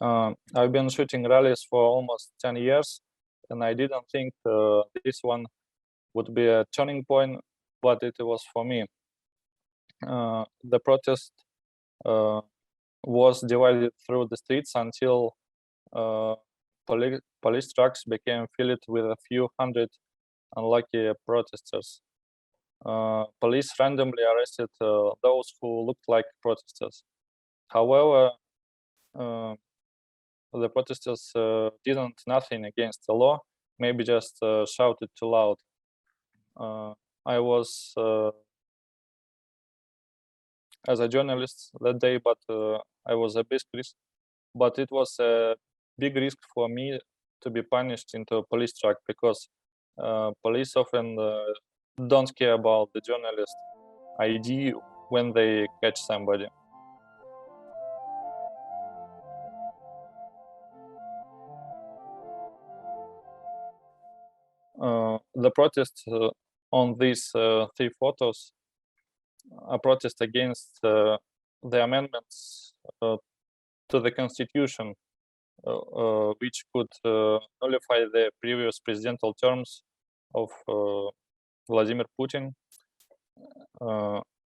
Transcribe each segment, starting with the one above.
I've been shooting rallies for almost 10 years, and I didn't think this one would be a turning point, but it was for me. The protest was divided through the streets until police trucks became filled with a few hundred unlucky protesters. Police randomly arrested those who looked like protesters. However, the protesters didn't nothing against the law, maybe just shouted too loud. I was as a journalist that day, but I was a big risk. But it was a big risk for me to be punished into a police truck, because police often don't care about the journalist ID when they catch somebody. The protest on these 3 photos, a protest against the amendments to the constitution, which could nullify the previous presidential terms of Vladimir Putin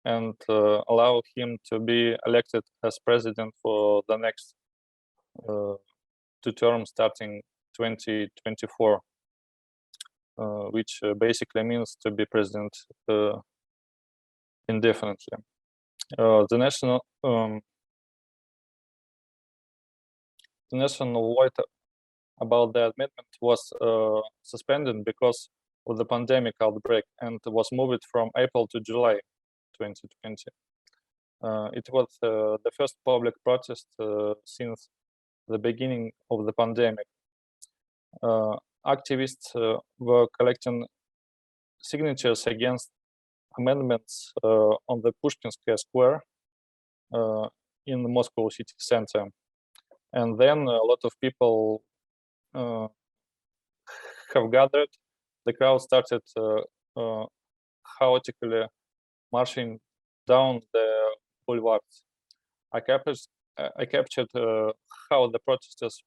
and allow him to be elected as president for the next 2 terms starting 2024, which basically means to be president indefinitely. The national vote about the amendment was suspended because of the pandemic outbreak and was moved from April to July 2020. It was the first public protest since the beginning of the pandemic. Activists were collecting signatures against amendments on the Pushkinsky Square in the Moscow city center. And then a lot of people have gathered. The crowd started chaotically marching down the boulevards. I captured how the protesters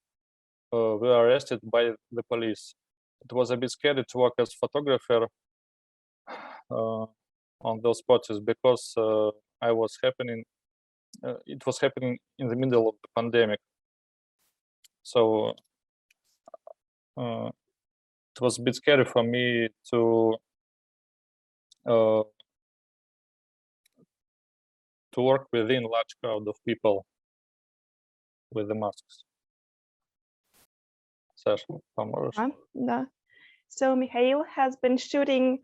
were arrested by the police. It was a bit scary to work as photographer on those protests, because it was happening in the middle of the pandemic. So it was a bit scary for me to work within a large crowd of people with the masks. Sasha, поможешь? Да. So Mikhail has been shooting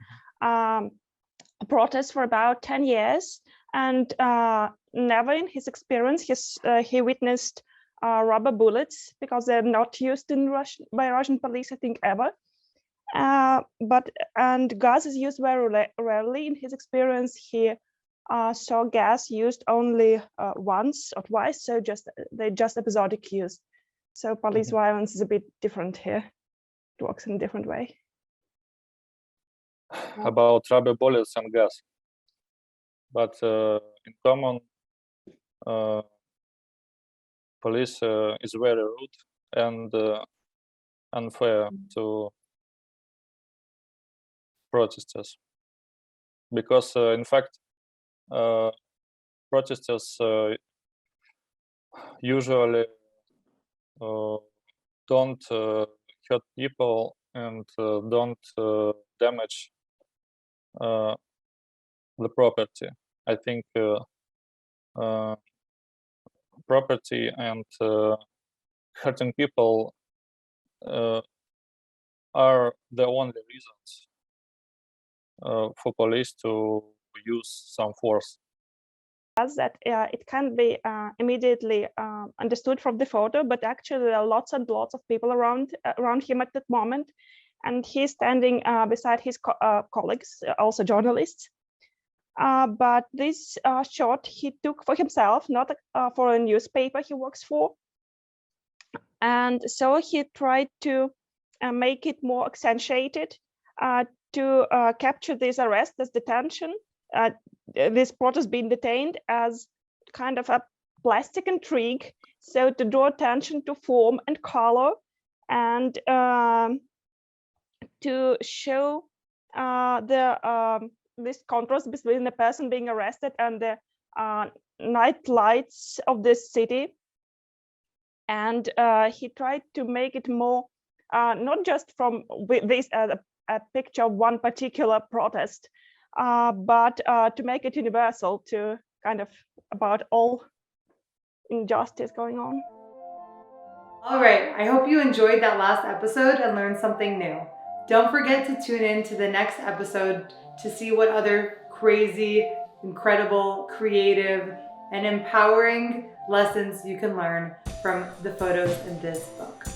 protests for about 10 years, and never in his experience he witnessed rubber bullets, because they're not used in by Russian police, I think, ever. And gas is used very rarely. In his experience, he saw gas used only once or twice, so they're just episodic use. So police violence is a bit different here. It works in a different way. About rubber bullets and gas, but in common, police is very rude and unfair to protesters, because in fact protesters usually don't hurt people and don't damage the property. I think property and hurting people are the only reasons for police to use some force. That it can be immediately understood from the photo, but actually there are lots and lots of people around him at that moment, and he's standing beside his colleagues, also journalists. But this shot he took for himself, not for a newspaper he works for, and so he tried to make it more accentuated to capture this arrest, this detention, this protest being detained as kind of a plastic intrigue, so to draw attention to form and color, and to show this contrast between the person being arrested and the night lights of this city. And he tried to make it more, not just from this a picture of one particular protest, but to make it universal, to kind of about all injustice going on. All right, I hope you enjoyed that last episode and learned something new. Don't forget to tune in to the next episode to see what other crazy, incredible, creative, and empowering lessons you can learn from the photos in this book.